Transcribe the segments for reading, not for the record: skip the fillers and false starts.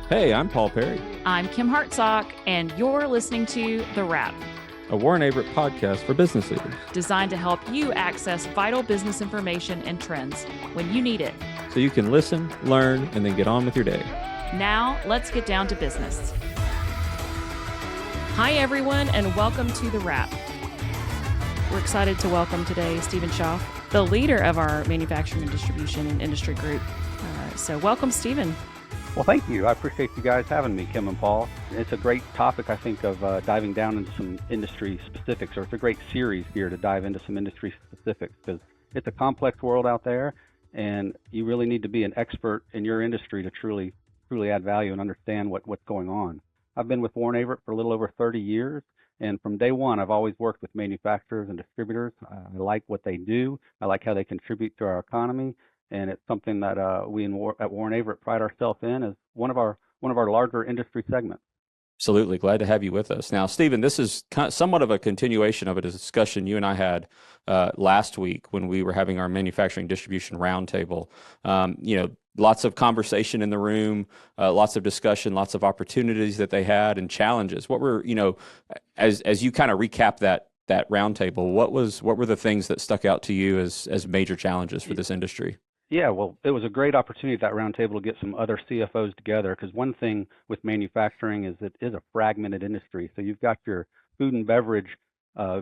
Hey, I'm Paul Perry, I'm Kim Hartsock, and you're listening to The Wrap, a Warren Averett podcast for business leaders. designed to help you access vital business information and trends when you need it. So you can listen, learn, and then get on with your day. Now, let's get down to business. Hi, everyone, and welcome to The Wrap. We're excited to welcome today Stephen Schaaf, the leader of our manufacturing and distribution industry group. So welcome, Stephen. Well, thank you. I appreciate you guys having me, Kim and Paul. It's a great topic, I think, of diving down into some industry specifics, or it's a great series here to dive into some industry specifics because it's a complex world out there, and you really need to be an expert in your industry to truly add value and understand what's going on. I've been with Warren Averett for a little over 30 years, and from day one, I've always worked with manufacturers and distributors. I like what they do. I like how they contribute to our economy. And it's something that we at Warren Averett pride ourselves in as one of our larger industry segments. Absolutely. Glad to have you with us. Now, Stephen, this is somewhat of a continuation of a discussion you and I had last week when we were having our manufacturing distribution roundtable. Lots of conversation in the room, lots of discussion, lots of opportunities that they had and challenges. What were, as you kind of recap that roundtable, what were the things that stuck out to you as major challenges for this industry? Yeah, well, it was a great opportunity at that roundtable to get some other CFOs together because one thing with manufacturing is it is a fragmented industry. So you've got your food and beverage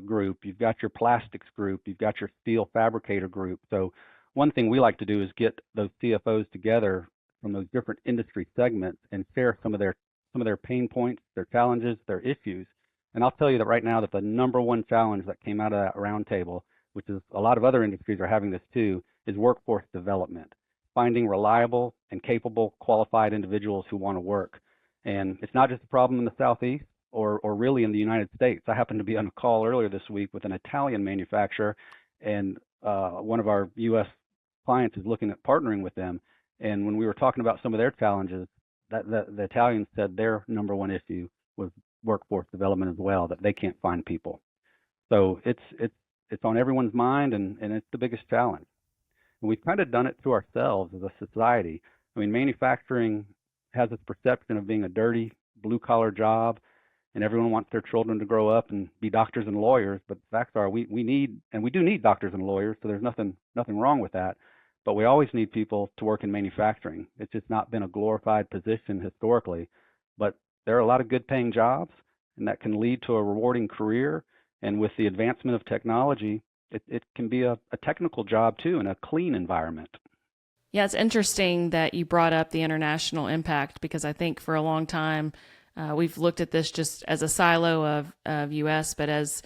group, you've got your plastics group, you've got your steel fabricator group. So one thing we like to do is get those CFOs together from those different industry segments and share some of their pain points, their challenges, their issues. And I'll tell you that right now that the number one challenge that came out of that roundtable, which is a lot of other industries are having this too, is workforce development, finding reliable and capable, qualified individuals who want to work. And it's not just a problem in the Southeast or really in the United States. I happened to be on a call earlier this week with an Italian manufacturer, and one of our U.S. clients is looking at partnering with them. And when we were talking about some of their challenges, the Italians said their number one issue was workforce development as well, that they can't find people. So it's on everyone's mind, and it's the biggest challenge. And we've kind of done it to ourselves as a society. I mean, manufacturing has this perception of being a dirty, blue-collar job, and everyone wants their children to grow up and be doctors and lawyers. But the facts are we need, and we do need doctors and lawyers, so there's nothing wrong with that. But we always need people to work in manufacturing. It's just not been a glorified position historically. But there are a lot of good-paying jobs, and that can lead to a rewarding career. And with the advancement of technology, it can be a technical job too in a clean environment. Yeah, it's interesting that you brought up the international impact because I think for a long time we've looked at this just as a silo of U.S., but as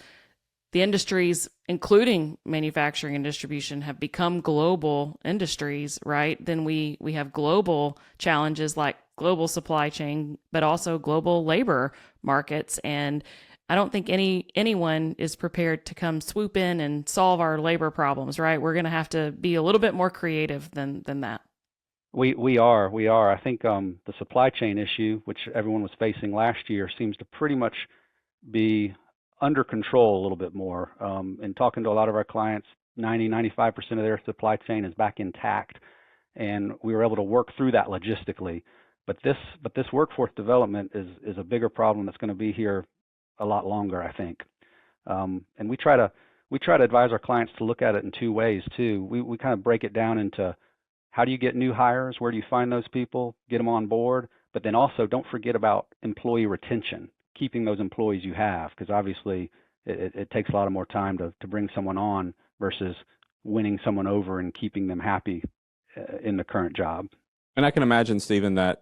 the industries, including manufacturing and distribution, have become global industries, right? Then we have global challenges like global supply chain, but also global labor markets. And I don't think anyone is prepared to come swoop in and solve our labor problems, right? We're going to have to be a little bit more creative than that. We are. I think the supply chain issue, which everyone was facing last year, seems to pretty much be under control a little bit more. And talking to a lot of our clients, 95% of their supply chain is back intact, and we were able to work through that logistically. But this workforce development is a bigger problem that's going to be here a lot longer, I think. And we try to advise our clients to look at it in two ways too. We kind of break it down into how do you get new hires, where do you find those people, get them on board, but then also don't forget about employee retention, keeping those employees you have, because obviously it takes a lot more time to bring someone on versus winning someone over and keeping them happy in the current job. And I can imagine, Stephen, that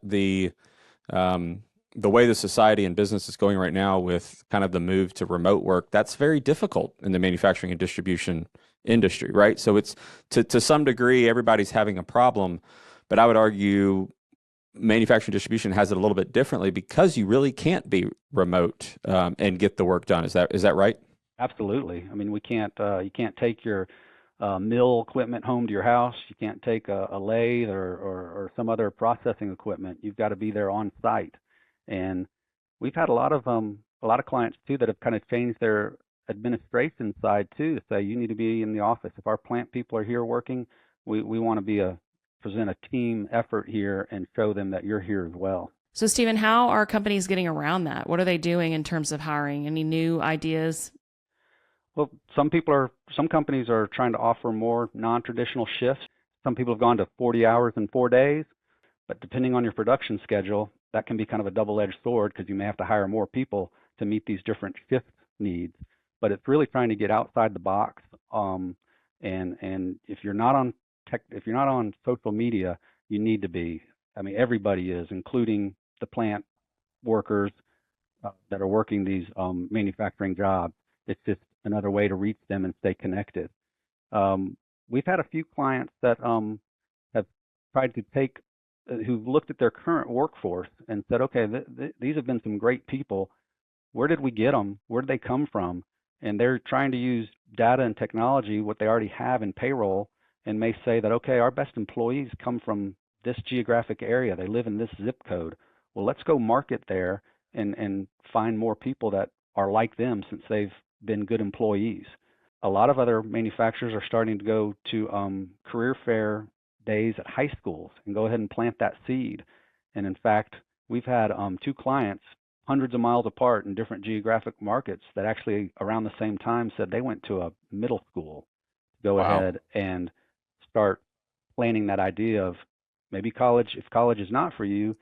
the way the society and business is going right now with kind of the move to remote work, that's very difficult in the manufacturing and distribution industry, right? So it's to some degree, everybody's having a problem, but I would argue manufacturing distribution has it a little bit differently because you really can't be remote and get the work done. Is that right? Absolutely. I mean, you can't take your mill equipment home to your house. You can't take a lathe or some other processing equipment. You've got to be there on site. And we've had a lot of clients too that have kind of changed their administration side too to say you need to be in the office. If our plant people are here working, we want to present a team effort here and show them that you're here as well. So, Stephen, how are companies getting around that? What are they doing in terms of hiring? Any new ideas? Well, some companies are trying to offer more non-traditional shifts. Some people have gone to 40 hours in 4 days, but depending on your production schedule, that can be kind of a double-edged sword because you may have to hire more people to meet these different shift needs. But it's really trying to get outside the box. And if you're not on if you're not on social media, you need to be. I mean, everybody is, including the plant workers that are working these manufacturing jobs. It's just another way to reach them and stay connected. We've had a few clients that have tried to take, who've looked at their current workforce and said, okay, these have been some great people. Where did we get them? Where did they come from? And they're trying to use data and technology, what they already have in payroll, and may say that, okay, our best employees come from this geographic area. They live in this zip code. Well, let's go market there and find more people that are like them since they've been good employees. A lot of other manufacturers are starting to go to career fair days at high schools and go ahead and plant that seed. And in fact, we've had two clients hundreds of miles apart in different geographic markets that actually around the same time said they went to a middle school to go Wow. ahead and start planning that idea of maybe college, if college is not for you,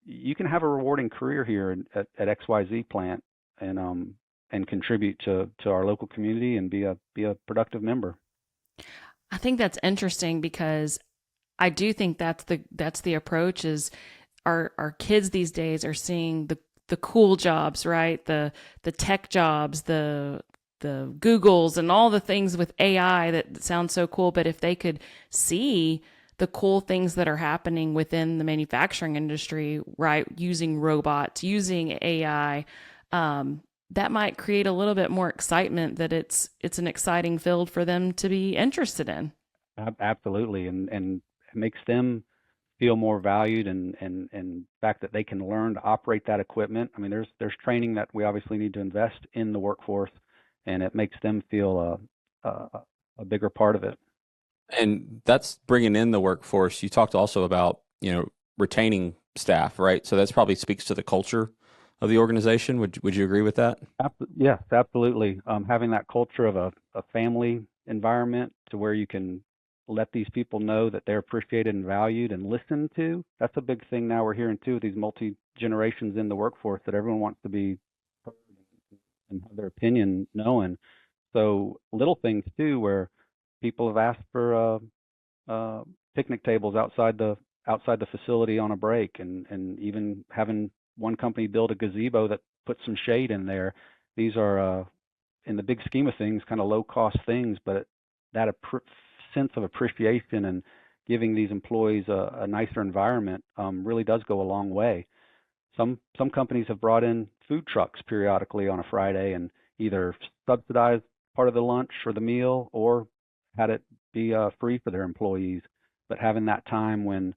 you can have a rewarding career here at XYZ plant and contribute to our local community and be a productive member. I think that's interesting because I do think that's the approach is our kids these days are seeing the cool jobs, right? The tech jobs, the Googles and all the things with AI that sound so cool. But if they could see the cool things that are happening within the manufacturing industry, right? Using robots, using AI, that might create a little bit more excitement that it's an exciting field for them to be interested in. Absolutely, and it makes them feel more valued and the fact that they can learn to operate that equipment. I mean, there's training that we obviously need to invest in the workforce, and it makes them feel a bigger part of it. And that's bringing in the workforce. You talked also about, retaining staff, right? So that's probably speaks to the culture of the organization. Would you agree with that? Yes, absolutely. Having that culture of a family environment to where you can let these people know that they're appreciated and valued and listened to. That's a big thing now we're hearing too, with these multi generations in the workforce, that everyone wants to be heard and have their opinion known. So little things too, where people have asked for picnic tables outside the facility on a break, and even having one company build a gazebo that puts some shade in there. These are in the big scheme of things kind of low cost things, but that sense of appreciation and giving these employees a nicer environment really does go a long way. Some companies have brought in food trucks periodically on a Friday and either subsidized part of the lunch or the meal, or had it be free for their employees. But having that time when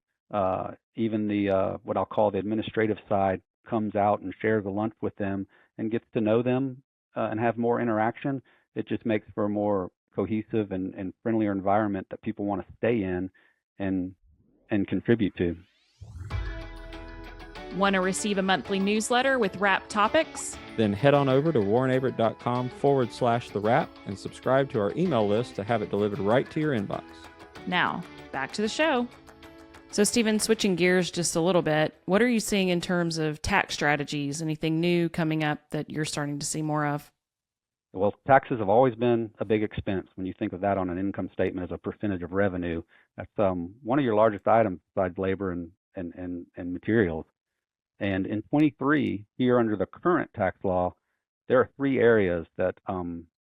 even the what I'll call the administrative side comes out and shares a lunch with them and gets to know them and have more interaction, it just makes for a more cohesive and friendlier environment that people want to stay in and contribute to. Want to receive a monthly newsletter with wrap topics? Then head on over to warrenabbott.com/the wrap and subscribe to our email list to have it delivered right to your inbox. Now, back to the show. So, Stephen, switching gears just a little bit, what are you seeing in terms of tax strategies? Anything new coming up that you're starting to see more of? Well, taxes have always been a big expense when you think of that on an income statement as a percentage of revenue. That's one of your largest items besides labor and materials. And in 23, here under the current tax law, there are three areas that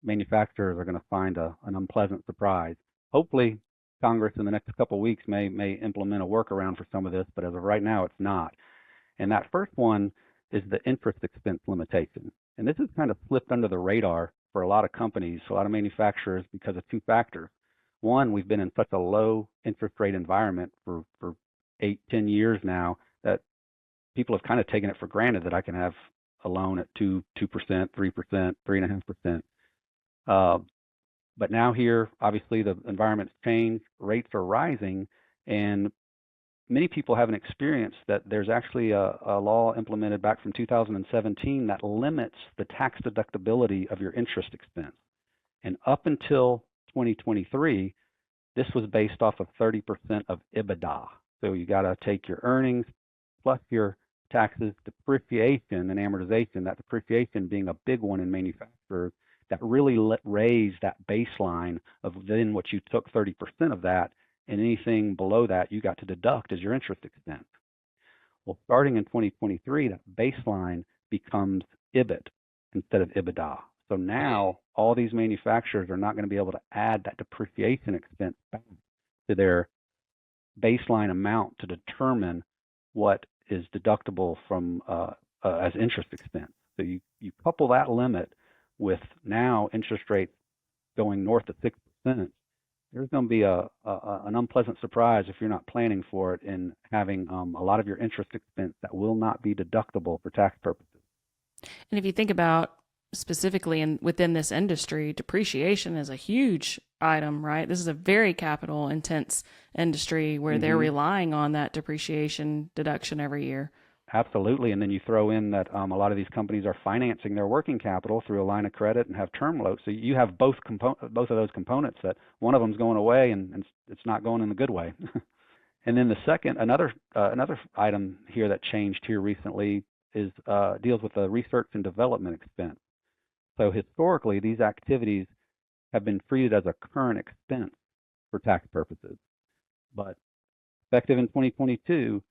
manufacturers are going to find an unpleasant surprise. Hopefully, Congress in the next couple of weeks may implement a workaround for some of this, but as of right now, it's not. And that first one is the interest expense limitation. And this has kind of slipped under the radar for a lot of companies, a lot of manufacturers, because of two factors. One, we've been in such a low interest rate environment for 8, 10 years now that people have kind of taken it for granted that I can have a loan at 2%, 3%, 3.5%. But now here, obviously, the environment's changed, rates are rising, and many people haven't experienced that there's actually a law implemented back from 2017 that limits the tax deductibility of your interest expense. And up until 2023, this was based off of 30% of EBITDA. So you got to take your earnings plus your taxes, depreciation, and amortization. That depreciation being a big one in manufacturers that really raised that baseline of then what you took 30% of that, and anything below that you got to deduct as your interest expense. Well, starting in 2023, that baseline becomes EBIT instead of EBITDA. So now all these manufacturers are not going to be able to add that depreciation expense back to their baseline amount to determine what is deductible from as interest expense. So you couple that limit with now interest rates going north of 6%. There's going to be an unpleasant surprise if you're not planning for it in having a lot of your interest expense that will not be deductible for tax purposes. And if you think about specifically within this industry, depreciation is a huge item, right? This is a very capital intense industry where they're relying on that depreciation deduction every year. Absolutely. And then you throw in that a lot of these companies are financing their working capital through a line of credit and have term loans. So you have both of those components that one of them's going away and it's not going in the good way. And then the second, another item here that changed here recently is deals with the research and development expense. So historically, these activities have been treated as a current expense for tax purposes. But effective in 2022,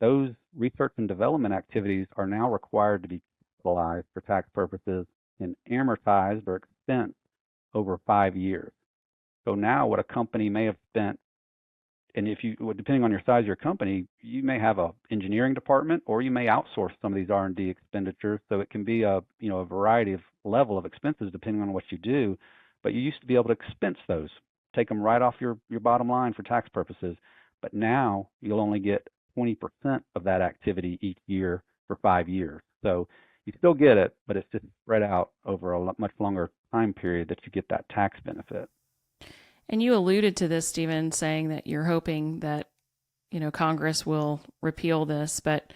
those research and development activities are now required to be capitalized for tax purposes and amortized or expensed over 5 years. So now what a company may have spent, and if you, depending on your size of your company, you may have a engineering department or you may outsource some of these R&D expenditures. So it can be a variety of level of expenses depending on what you do. But you used to be able to expense those, take them right off your bottom line for tax purposes. But now you'll only get 20% of that activity each year for 5 years. So you still get it, but it's just spread out over a much longer time period that you get that tax benefit. And you alluded to this, Stephen, saying that you're hoping that Congress will repeal this. But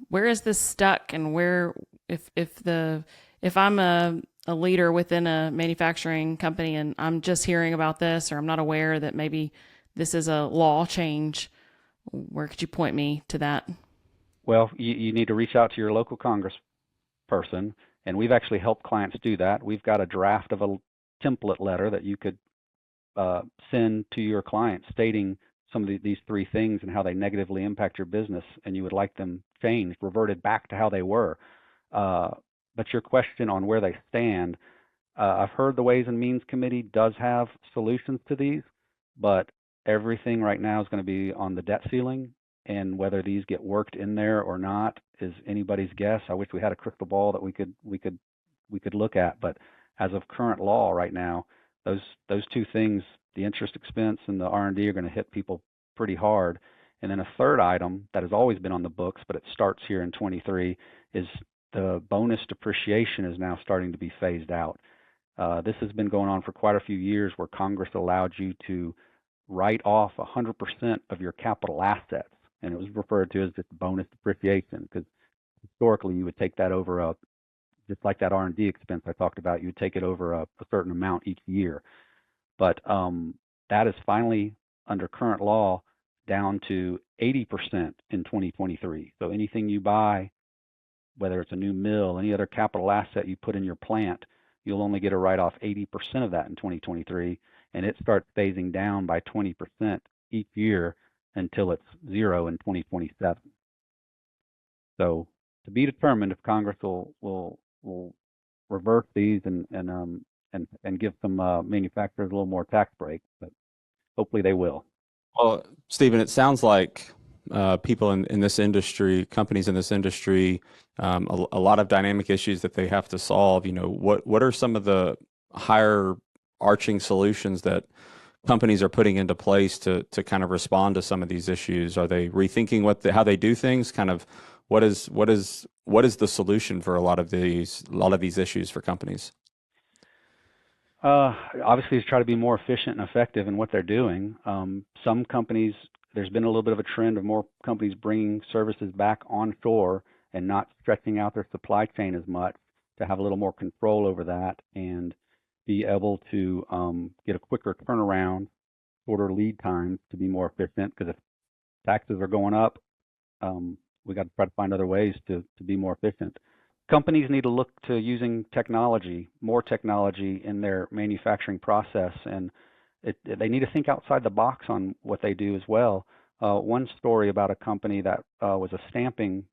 where is this stuck? And where, if I'm a leader within a manufacturing company and I'm just hearing about this, or I'm not aware that maybe this is a law change, where could you point me to that? Well, you need to reach out to your local congressperson, and we've actually helped clients do that. We've got a draft of a template letter that you could send to your client stating some of these three things and how they negatively impact your business, and you would like them changed, reverted back to how they were. But your question on where they stand, I've heard the Ways and Means Committee does have solutions to these, but everything right now is going to be on the debt ceiling, and whether these get worked in there or not is anybody's guess. I wish we had a crystal ball that we could look at, but as of current law right now, those two things, the interest expense and the R&D, are going to hit people pretty hard. And then a third item that has always been on the books, but it starts here in 23, is the bonus depreciation is now starting to be phased out. This has been going on for quite a few years, where Congress allowed you to write off 100% of your capital assets, and it was referred to as just bonus depreciation, because historically you would take that over just like that R&D expense I talked about, you would take it over a certain amount each year. But that is finally, under current law, down to 80% in 2023. So anything you buy, whether it's a new mill, any other capital asset you put in your plant, you'll only get a write-off 80% of that in 2023, and it starts phasing down by 20% each year until it's zero in 2027. So to be determined if Congress will reverse these and give some manufacturers a little more tax break, but hopefully they will. Well, Stephen, it sounds like people in this industry, companies in this industry, a lot of dynamic issues that they have to solve. What are some of the higher arching solutions that companies are putting into place to kind of respond to some of these issues? Are they rethinking how they do things? Kind of what is the solution for a lot of these issues for companies? Obviously, is try to be more efficient and effective in what they're doing. Some companies, there's been a little bit of a trend of more companies bringing services back onshore and not stretching out their supply chain as much to have a little more control over that and be able to get a quicker turnaround, shorter lead times to be more efficient. Because if taxes are going up, we got to try to find other ways to be more efficient. Companies need to look to using technology, more technology in their manufacturing process, and they need to think outside the box on what they do as well. One story about a company that was a stamping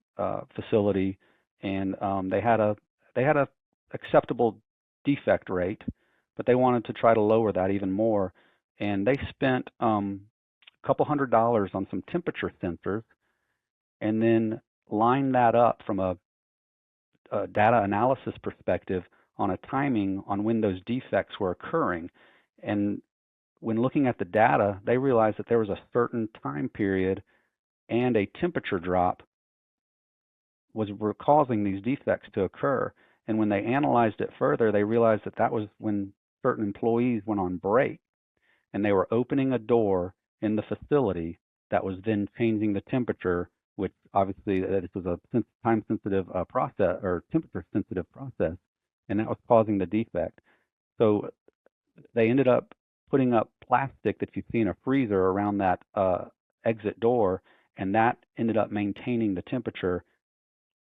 facility, and they had a acceptable defect rate, but they wanted to try to lower that even more, and they spent a couple $100 on some temperature sensors, and then lined that up from a data analysis perspective on a timing on when those defects were occurring. And when looking at the data, they realized that there was a certain time period and a temperature drop were causing these defects to occur. And when they analyzed it further, they realized that that was when certain employees went on break and they were opening a door in the facility that was then changing the temperature, which obviously this was a time-sensitive process or temperature-sensitive process, and that was causing the defect. So they ended up putting up plastic that you see in a freezer around that exit door, and that ended up maintaining the temperature,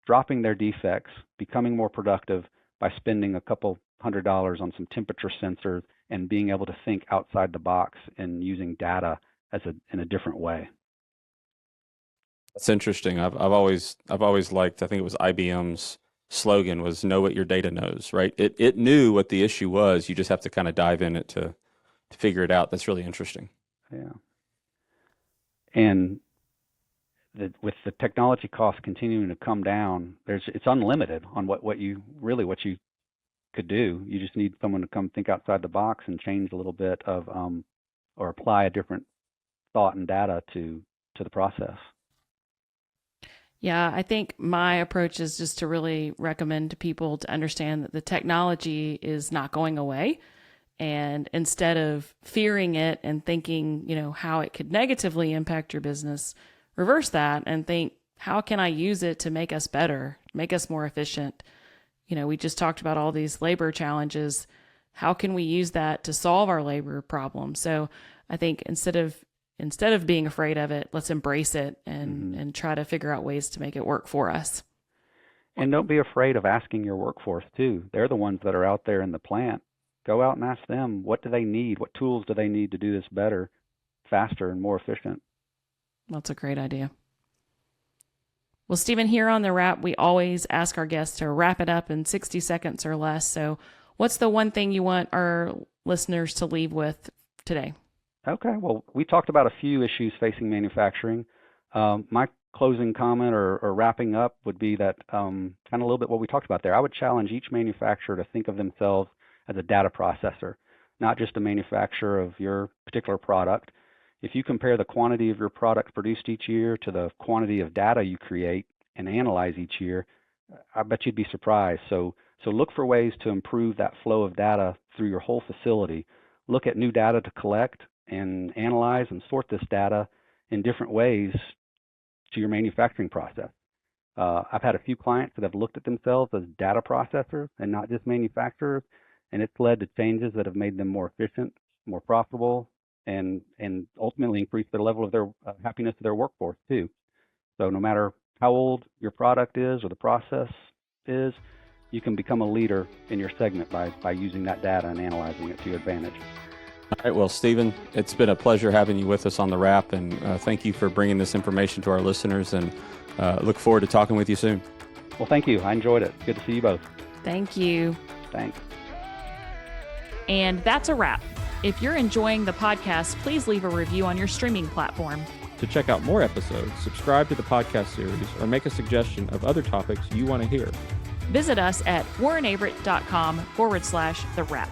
dropping their defects, becoming more productive by spending a couple $100 on some temperature sensors and being able to think outside the box and using data in a different way. That's interesting. I've always liked, I think it was IBM's slogan was know what your data knows, right? It knew what the issue was. You just have to kind of dive in it to figure it out. That's really interesting. Yeah. And with the technology costs continuing to come down, it's unlimited on what you could do. You just need someone to come think outside the box and change a little bit of or apply a different thought and data to the process. Yeah, I think my approach is just to really recommend to people to understand that the technology is not going away. And instead of fearing it and thinking, how it could negatively impact your business, reverse that and think, how can I use it to make us better, make us more efficient? We just talked about all these labor challenges. How can we use that to solve our labor problem? So I think instead of being afraid of it, let's embrace it and try to figure out ways to make it work for us. And don't be afraid of asking your workforce too. They're the ones that are out there in the plant. Go out and ask them, what do they need? What tools do they need to do this better, faster, and more efficient? That's a great idea. Well, Stephen, here on The Wrap, we always ask our guests to wrap it up in 60 seconds or less. So what's the one thing you want our listeners to leave with today? Okay, well, we talked about a few issues facing manufacturing. My closing comment or wrapping up would be that kind of a little bit what we talked about there. I would challenge each manufacturer to think of themselves as a data processor, not just a manufacturer of your particular product. If you compare the quantity of your product produced each year to the quantity of data you create and analyze each year, I bet you'd be surprised. So look for ways to improve that flow of data through your whole facility. Look at new data to collect and analyze and sort this data in different ways to your manufacturing process. I've had a few clients that have looked at themselves as data processors and not just manufacturers, and it's led to changes that have made them more efficient, more profitable, and ultimately increase the level of their happiness of their workforce too. So no matter how old your product is or the process is, you can become a leader in your segment by using that data and analyzing it to your advantage. All right. Well, Stephen, it's been a pleasure having you with us on The Wrap, and thank you for bringing this information to our listeners, and look forward to talking with you soon. Well, thank you. I enjoyed it. Good to see you both. Thank you. Thanks. And that's a wrap. If you're enjoying the podcast, please leave a review on your streaming platform. To check out more episodes, subscribe to the podcast series, or make a suggestion of other topics you want to hear. Visit us at warrenaverett.com/the wrap.